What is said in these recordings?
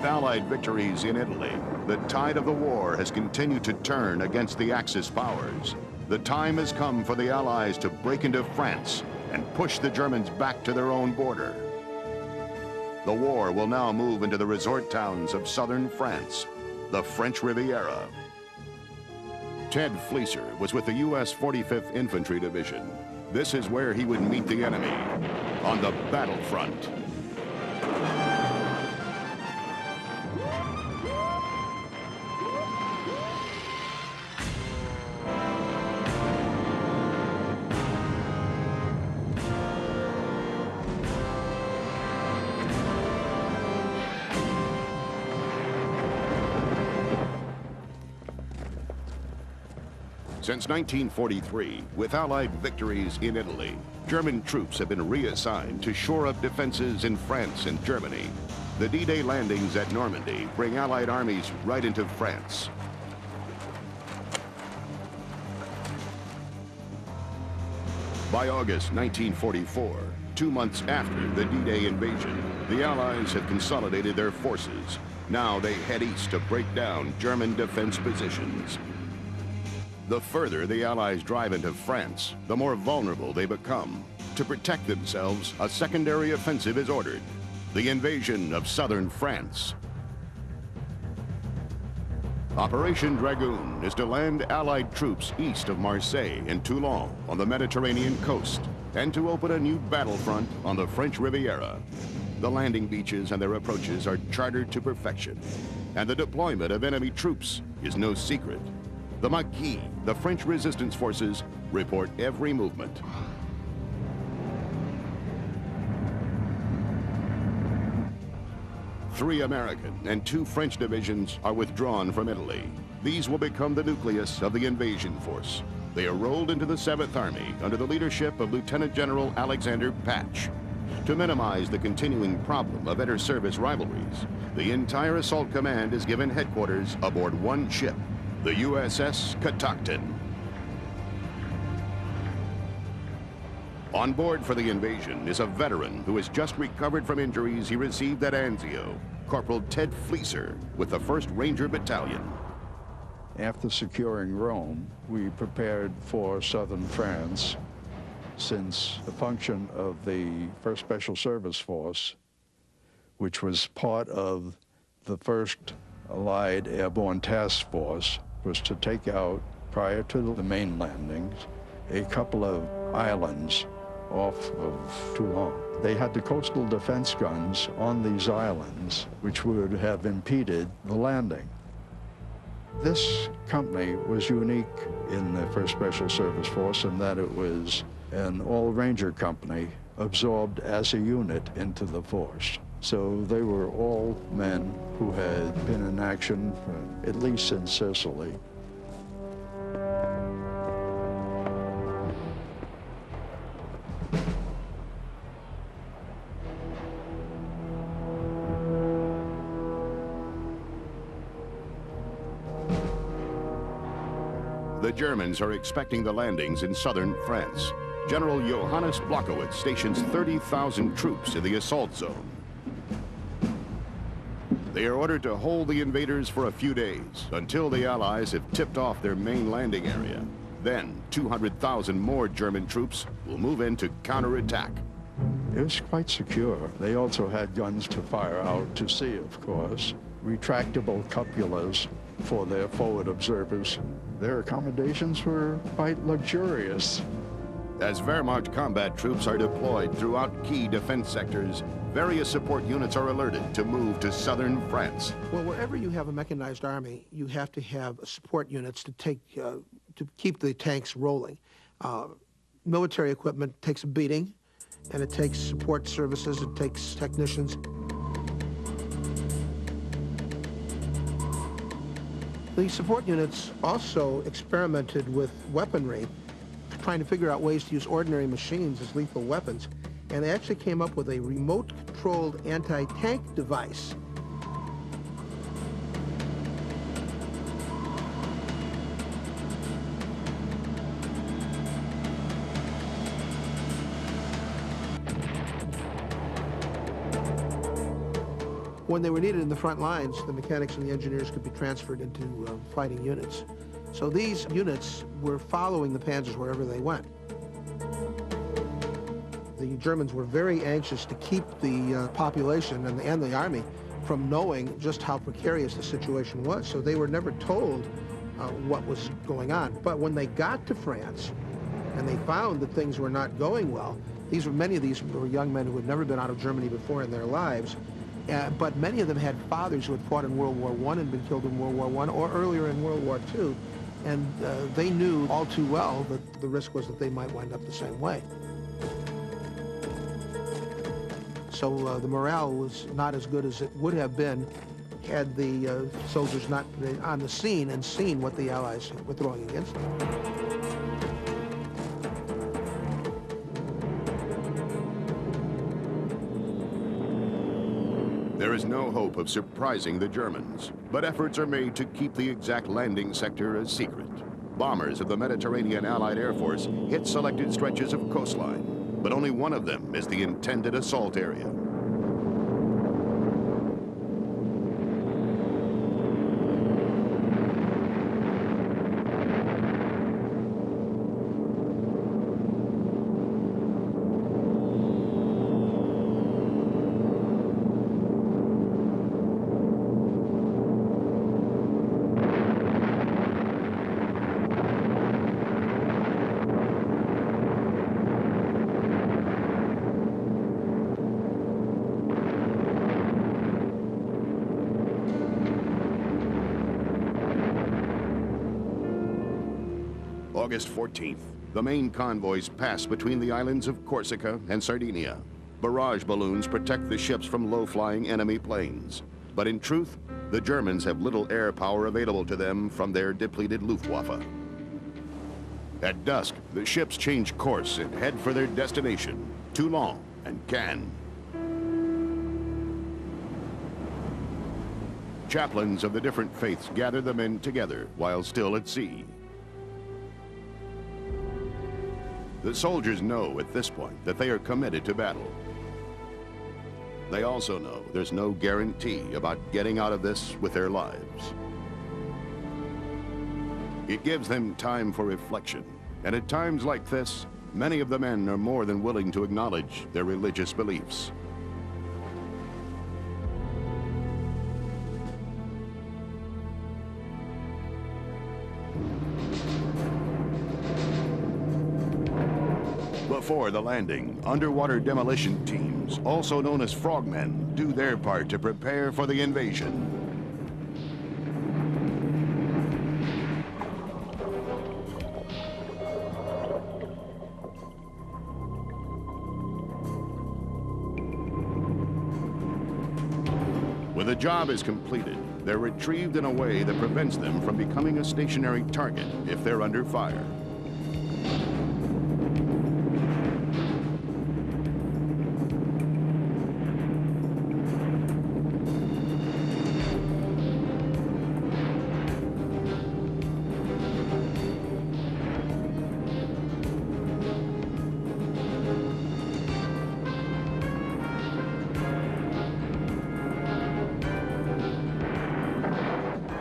Allied victories in Italy, the tide of the war has continued to turn against the Axis powers. The time has come for the Allies to break into France and push the Germans back to their own border. The war will now move into the resort towns of southern France, the French Riviera. Ted Fleeser was with the U.S. 45th Infantry Division. This is where he would meet the enemy, on the battlefront. Since 1943, with Allied victories in Italy, German troops have been reassigned to shore up defenses in France and Germany. The D-Day landings at Normandy bring Allied armies right into France. By August 1944, 2 months after the D-Day invasion, the Allies have consolidated their forces. Now they head east to break down German defense positions. The further the Allies drive into France, the more vulnerable they become. To protect themselves, a secondary offensive is ordered, the invasion of southern France. Operation Dragoon is to land Allied troops east of Marseille and Toulon on the Mediterranean coast, and to open a new battlefront on the French Riviera. The landing beaches and their approaches are chartered to perfection, and the deployment of enemy troops is no secret. The Maquis, the French resistance forces, report every movement. Three American and 2 French divisions are withdrawn from Italy. These will become the nucleus of the invasion force. They are rolled into the 7th Army under the leadership of Lieutenant General Alexander Patch. To minimize the continuing problem of inter-service rivalries, the entire assault command is given headquarters aboard one ship, the USS Catoctin. On board for the invasion is a veteran who has just recovered from injuries he received at Anzio, Corporal Ted Fleeser with the 1st Ranger Battalion. After securing Rome, we prepared for southern France, since the function of the 1st Special Service Force, which was part of the 1st Allied Airborne Task Force, was to take out, prior to the main landings, a couple of islands off of Toulon. They had the coastal defense guns on these islands, which would have impeded the landing. This company was unique in the 1st Special Service Force in that it was an all-Ranger company absorbed as a unit into the force. So they were all men who had been in action, at least in Sicily. The Germans are expecting the landings in southern France. General Johannes Blockowitz stations 30,000 troops in the assault zone. They are ordered to hold the invaders for a few days until the Allies have tipped off their main landing area. Then 200,000 more German troops will move in to counterattack. It was quite secure. They also had guns to fire out to sea, of course, retractable cupolas for their forward observers. Their accommodations were quite luxurious. As Wehrmacht combat troops are deployed throughout key defense sectors, various support units are alerted to move to southern France. Well, wherever you have a mechanized army, you have to have support units to keep the tanks rolling. Military equipment takes a beating, and it takes support services, it takes technicians. The support units also experimented with weaponry, trying to figure out ways to use ordinary machines as lethal weapons, and they actually came up with a remote-controlled anti-tank device. When they were needed in the front lines, the mechanics and the engineers could be transferred into fighting units. So these units were following the panzers wherever they went. The Germans were very anxious to keep the population and the army from knowing just how precarious the situation was, so they were never told what was going on. But when they got to France and they found that things were not going well, many of these were young men who had never been out of Germany before in their lives, but many of them had fathers who had fought in World War I and been killed in World War I or earlier in World War II, and they knew all too well that the risk was that they might wind up the same way. So the morale was not as good as it would have been had the soldiers not been on the scene and seen what the Allies were throwing against them. There is no hope of surprising the Germans, but efforts are made to keep the exact landing sector a secret. Bombers of the Mediterranean Allied Air Force hit selected stretches of coastline, but only one of them is the intended assault area. August 14th, the main convoys pass between the islands of Corsica and Sardinia. Barrage balloons protect the ships from low-flying enemy planes. But in truth, the Germans have little air power available to them from their depleted Luftwaffe. At dusk, the ships change course and head for their destination, Toulon and Cannes. Chaplains of the different faiths gather the men together while still at sea. The soldiers know at this point that they are committed to battle. They also know there's no guarantee about getting out of this with their lives. It gives them time for reflection, and at times like this, many of the men are more than willing to acknowledge their religious beliefs. Before the landing, underwater demolition teams, also known as frogmen, do their part to prepare for the invasion. When the job is completed, they're retrieved in a way that prevents them from becoming a stationary target if they're under fire.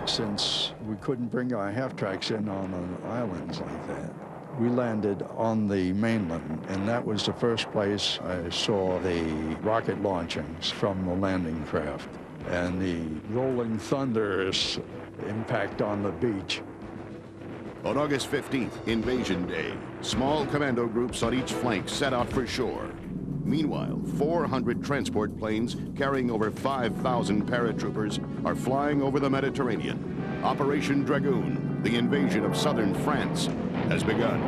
Since we couldn't bring our half-tracks in on islands like that, we landed on the mainland, and that was the first place I saw the rocket launchings from the landing craft and the rolling thunderous impact on the beach. On August 15th, Invasion Day, small commando groups on each flank set out for shore. Meanwhile, 400 transport planes carrying over 5,000 paratroopers are flying over the Mediterranean. Operation Dragoon, the invasion of southern France, has begun.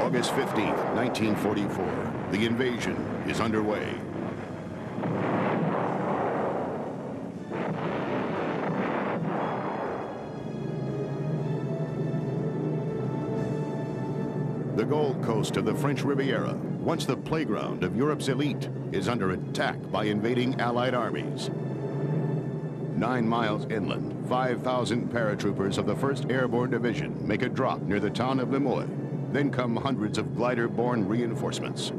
August 15th, 1944. The invasion is underway. The Gold Coast of the French Riviera, once the playground of Europe's elite, is under attack by invading Allied armies. 9 miles inland, 5,000 paratroopers of the 1st Airborne Division make a drop near the town of Limoux. Then come hundreds of glider-borne reinforcements.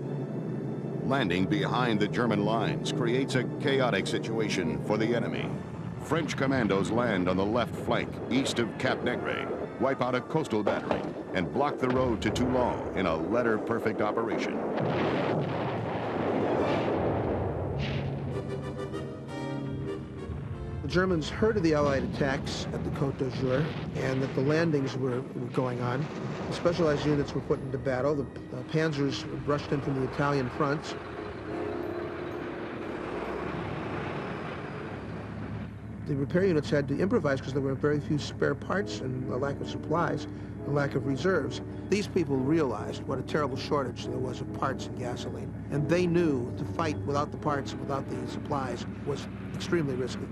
Landing behind the German lines creates a chaotic situation for the enemy. French commandos land on the left flank, east of Cap Negre, wipe out a coastal battery, and block the road to Toulon in a letter-perfect operation. The Germans heard of the Allied attacks at the Côte d'Azur and that the landings were going on. Specialized units were put into battle. The panzers rushed in from the Italian fronts. The repair units had to improvise because there were very few spare parts and a lack of supplies, a lack of reserves. These people realized what a terrible shortage there was of parts and gasoline. And they knew to fight without the parts and without the supplies was extremely risky.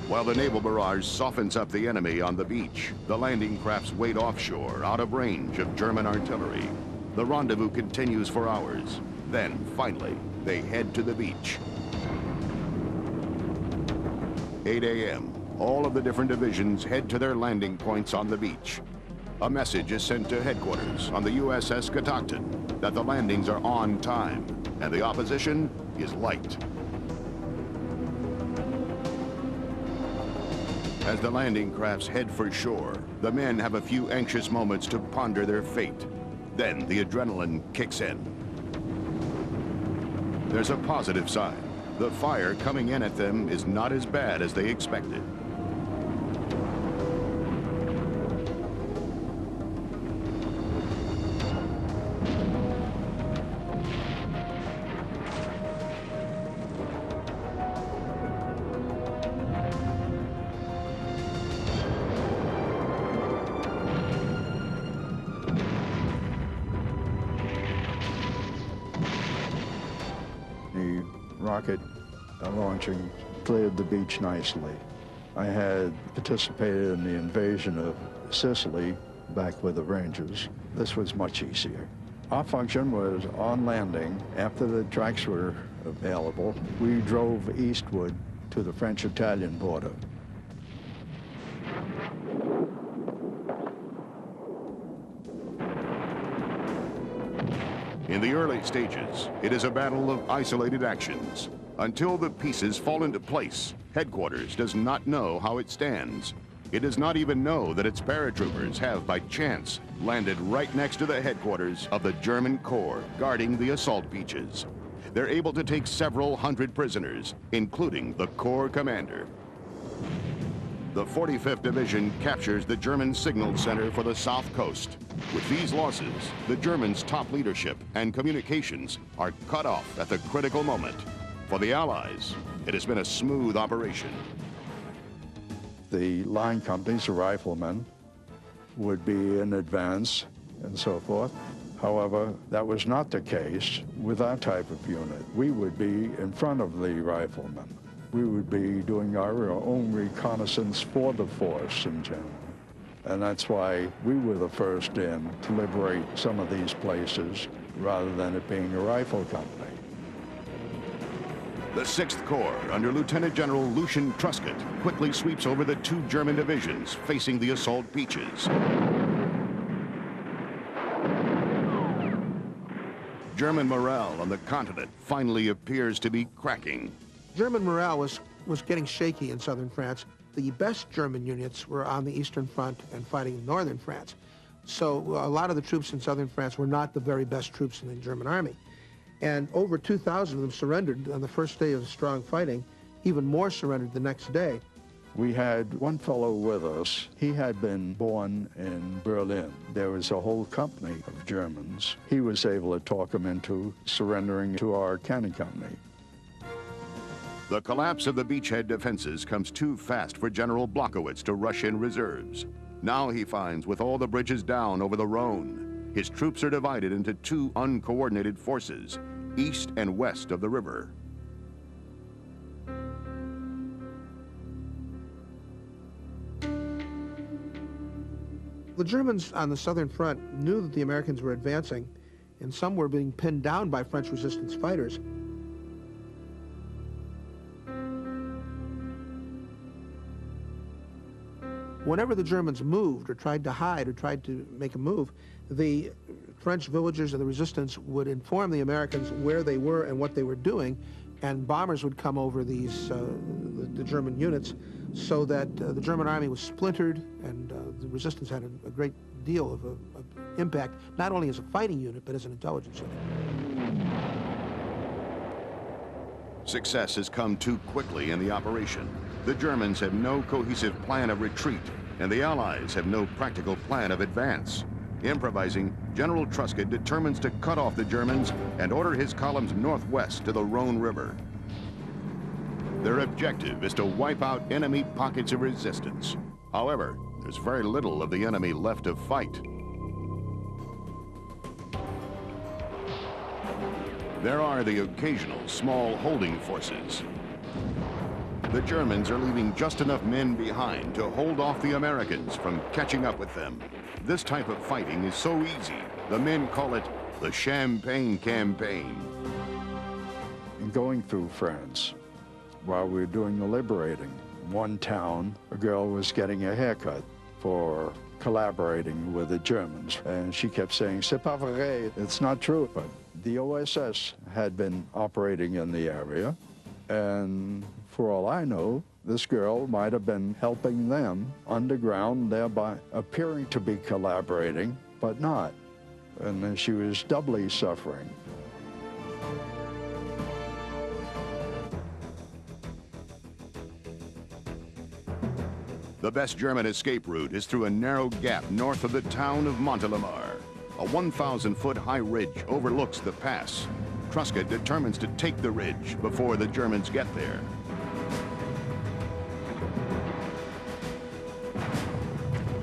While the naval barrage softens up the enemy on the beach, the landing crafts wait offshore, out of range of German artillery. The rendezvous continues for hours. Then, finally, they head to the beach. 8 a.m. All of the different divisions head to their landing points on the beach. A message is sent to headquarters on the USS Catoctin that the landings are on time, and the opposition is light. As the landing crafts head for shore, the men have a few anxious moments to ponder their fate. Then the adrenaline kicks in. There's a positive sign. The fire coming in at them is not as bad as they expected. Rocket launching cleared the beach nicely. I had participated in the invasion of Sicily back with the Rangers. This was much easier. Our function was on landing. After the tracks were available, we drove eastward to the French-Italian border. In the early stages, it is a battle of isolated actions. Until the pieces fall into place, headquarters does not know how it stands. It does not even know that its paratroopers have, by chance, landed right next to the headquarters of the German Corps guarding the assault beaches. They're able to take several hundred prisoners, including the Corps commander. The 45th Division captures the German signal center for the South Coast. With these losses, the Germans' top leadership and communications are cut off at the critical moment. For the Allies, it has been a smooth operation. The line companies, the riflemen, would be in advance and so forth. However, that was not the case with our type of unit. We would be in front of the riflemen. We would be doing our own reconnaissance for the force in general. And that's why we were the first in to liberate some of these places rather than it being a rifle company. The 6th Corps, under Lieutenant General Lucian Truscott, quickly sweeps over the 2 German divisions facing the assault beaches. German morale on the continent finally appears to be cracking. German morale was getting shaky in southern France. The best German units were on the Eastern Front and fighting in northern France. So a lot of the troops in southern France were not the very best troops in the German army. And over 2,000 of them surrendered on the first day of strong fighting. Even more surrendered the next day. We had one fellow with us. He had been born in Berlin. There was a whole company of Germans. He was able to talk them into surrendering to our cannon company. The collapse of the beachhead defenses comes too fast for General Blockowitz to rush in reserves. Now he finds, with all the bridges down over the Rhone, his troops are divided into 2 uncoordinated forces, east and west of the river. The Germans on the southern front knew that the Americans were advancing, and some were being pinned down by French resistance fighters. Whenever the Germans moved or tried to hide or tried to make a move, the French villagers of the resistance would inform the Americans where they were and what they were doing, and bombers would come over these the German units, so that the German army was splintered, and the resistance had a great deal of impact, not only as a fighting unit, but as an intelligence unit. Success has come too quickly in the operation. The Germans have no cohesive plan of retreat, and the Allies have no practical plan of advance. Improvising, General Truscott determines to cut off the Germans and order his columns northwest to the Rhone River. Their objective is to wipe out enemy pockets of resistance. However, there's very little of the enemy left to fight. There are the occasional small holding forces. The Germans are leaving just enough men behind to hold off the Americans from catching up with them. This type of fighting is so easy, the men call it the Champagne Campaign. Going through France, while we were doing the liberating, one town, a girl was getting a haircut for collaborating with the Germans, and she kept saying, "C'est pas vrai," it's not true. But the OSS had been operating in the area, and for all I know, this girl might have been helping them underground, thereby appearing to be collaborating, but not. And then she was doubly suffering. The best German escape route is through a narrow gap north of the town of Montelimar. A 1,000-foot high ridge overlooks the pass. Truscott determines to take the ridge before the Germans get there.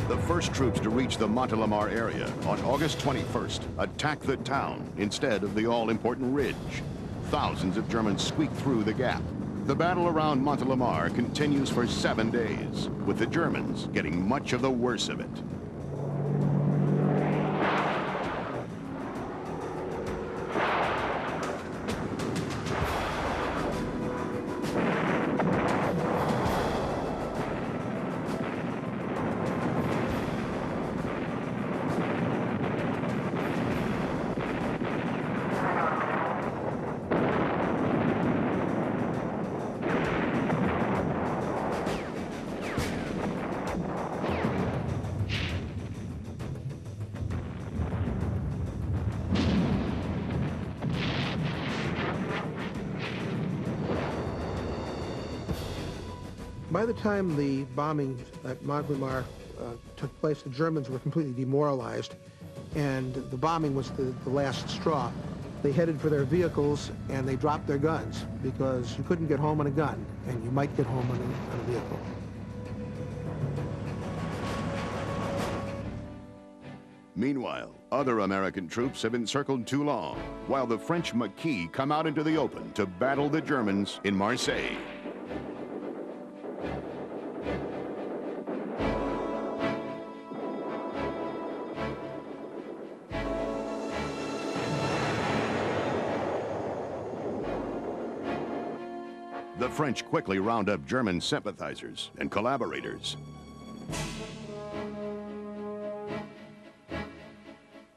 The first troops to reach the Montelimar area on August 21st attack the town instead of the all-important ridge. Thousands of Germans squeak through the gap. The battle around Montelimar continues for 7 days, with the Germans getting much of the worst of it. By the time the bombing at Montelimar took place, the Germans were completely demoralized, and the bombing was the last straw. They headed for their vehicles, and they dropped their guns, because you couldn't get home on a gun, and you might get home on a vehicle. Meanwhile, other American troops have encircled Toulon, while the French Maquis come out into the open to battle the Germans in Marseille. The French quickly round up German sympathizers and collaborators.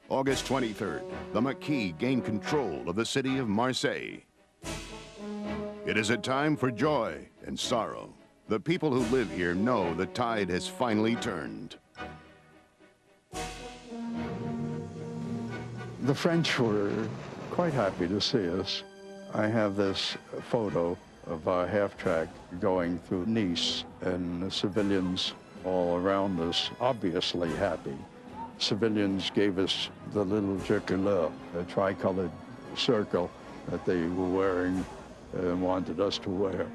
August 23rd, the Maquis gain control of the city of Marseille. It is a time for joy and sorrow. The people who live here know the tide has finally turned. The French were quite happy to see us. I have this photo of our half-track going through Nice, and the civilians all around us obviously happy. Civilians gave us the little tricolore, a tricolored circle that they were wearing and wanted us to wear.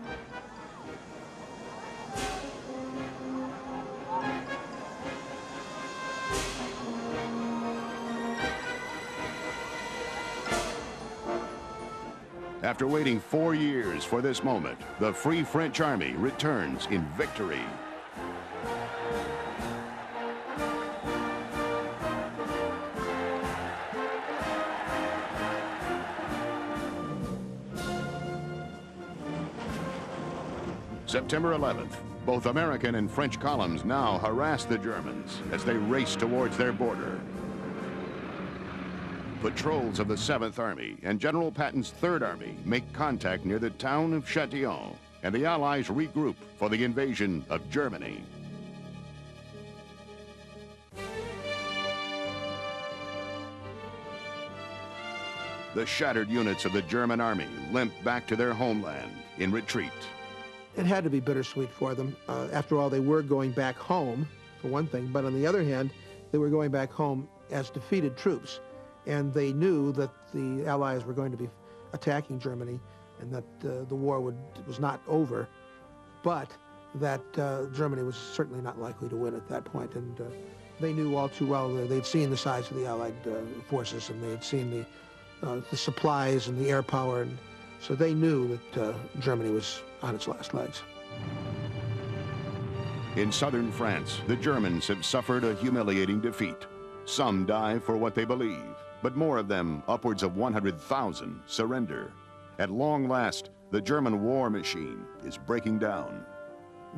After waiting 4 years for this moment, the Free French Army returns in victory. September 11th, both American and French columns now harass the Germans as they race towards their border. Patrols of the 7th Army and General Patton's 3rd Army make contact near the town of Châtillon, and the Allies regroup for the invasion of Germany. The shattered units of the German army limp back to their homeland in retreat. It had to be bittersweet for them. After all, they were going back home, for one thing, but on the other hand, they were going back home as defeated troops, and they knew that the Allies were going to be attacking Germany and that the war was not over, but that Germany was certainly not likely to win at that point. And they knew all too well, they'd seen the size of the Allied forces, and they had seen the supplies and the air power, and so they knew that Germany was on its last legs. In southern France, the Germans have suffered a humiliating defeat. Some die for what they believe, but more of them, upwards of 100,000, surrender. At long last, the German war machine is breaking down.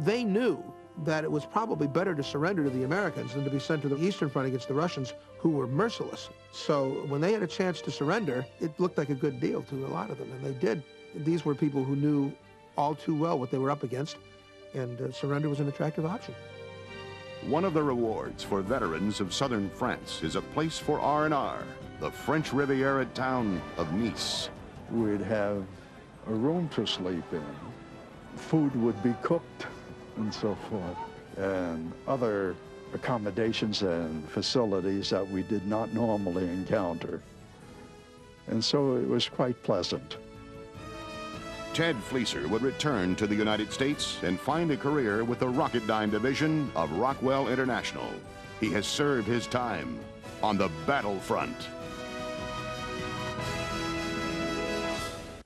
They knew that it was probably better to surrender to the Americans than to be sent to the Eastern Front against the Russians, who were merciless. So when they had a chance to surrender, it looked like a good deal to a lot of them, and they did. These were people who knew all too well what they were up against, and surrender was an attractive option. One of the rewards for veterans of southern France is a place for R&R, the French Riviera town of Nice. We'd have a room to sleep in. Food would be cooked and so forth, and other accommodations and facilities that we did not normally encounter. And so it was quite pleasant. Ted Fleeser would return to the United States and find a career with the Rocketdyne Division of Rockwell International. He has served his time on the battlefront.